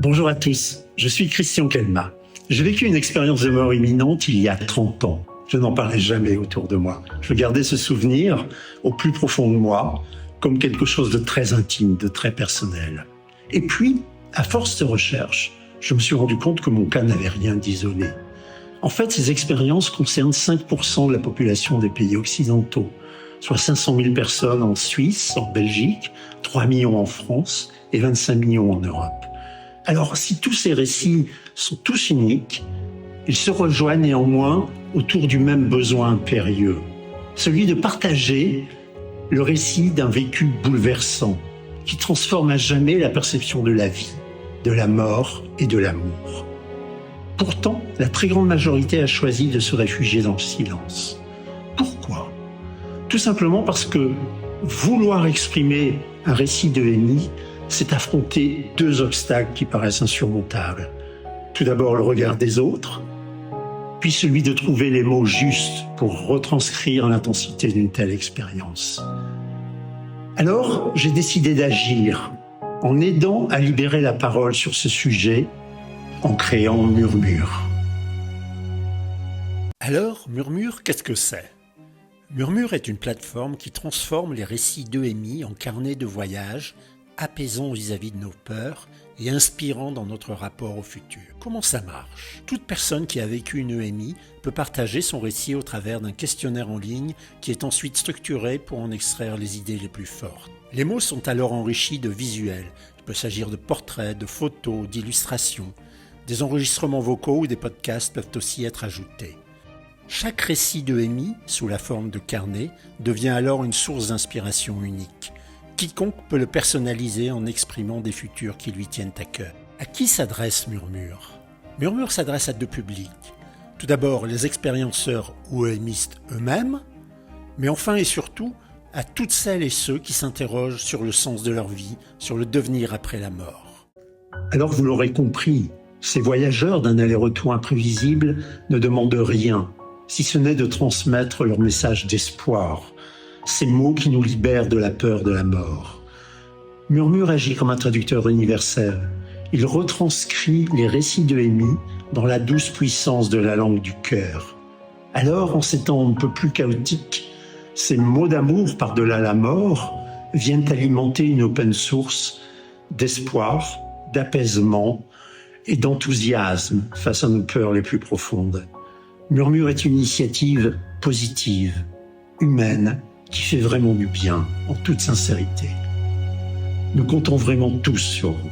Bonjour à tous, je suis Christian Kelma. J'ai vécu une expérience de mort imminente il y a 30 ans. Je n'en parlais jamais autour de moi. Je gardais ce souvenir au plus profond de moi, comme quelque chose de très intime, de très personnel. Et puis, à force de recherche, je me suis rendu compte que mon cas n'avait rien d'isolé. En fait, ces expériences concernent 5% de la population des pays occidentaux, soit 500 000 personnes en Suisse, en Belgique, 3 millions en France et 25 millions en Europe. Alors, si tous ces récits sont tous uniques, ils se rejoignent néanmoins autour du même besoin impérieux, celui de partager le récit d'un vécu bouleversant qui transforme à jamais la perception de la vie, de la mort et de l'amour. Pourtant, la très grande majorité a choisi de se réfugier dans le silence. Pourquoi ? Tout simplement parce que vouloir exprimer un récit de EMI, c'est affronter deux obstacles qui paraissent insurmontables. Tout d'abord, le regard des autres, puis celui de trouver les mots justes pour retranscrire l'intensité d'une telle expérience. Alors, j'ai décidé d'agir en aidant à libérer la parole sur ce sujet, en créant Murmure. Alors, Murmure, qu'est-ce que c'est ? Murmure est une plateforme qui transforme les récits d'EMI en carnet de voyage, apaisant vis-à-vis de nos peurs et inspirant dans notre rapport au futur. Comment ça marche ? Toute personne qui a vécu une EMI peut partager son récit au travers d'un questionnaire en ligne qui est ensuite structuré pour en extraire les idées les plus fortes. Les mots sont alors enrichis de visuels. Il peut s'agir de portraits, de photos, d'illustrations. Des enregistrements vocaux ou des podcasts peuvent aussi être ajoutés. Chaque récit d'EMI, sous la forme de carnet, devient alors une source d'inspiration unique. Quiconque peut le personnaliser en exprimant des futurs qui lui tiennent à cœur. À qui s'adresse Murmure ? Murmure s'adresse à deux publics. Tout d'abord, les expérienceurs ou EMistes eux-mêmes, mais enfin et surtout, à toutes celles et ceux qui s'interrogent sur le sens de leur vie, sur le devenir après la mort. Alors vous l'aurez compris, ces voyageurs d'un aller-retour imprévisible ne demandent rien, si ce n'est de transmettre leur message d'espoir, ces mots qui nous libèrent de la peur de la mort. Murmure agit comme un traducteur universel. Il retranscrit les récits de EMI dans la douce puissance de la langue du cœur. Alors, en ces temps un peu plus chaotiques, ces mots d'amour par-delà la mort viennent alimenter une open source d'espoir, d'apaisement et d'enthousiasme face à nos peurs les plus profondes. Murmure est une initiative positive, humaine, qui fait vraiment du bien, en toute sincérité. Nous comptons vraiment tous sur vous.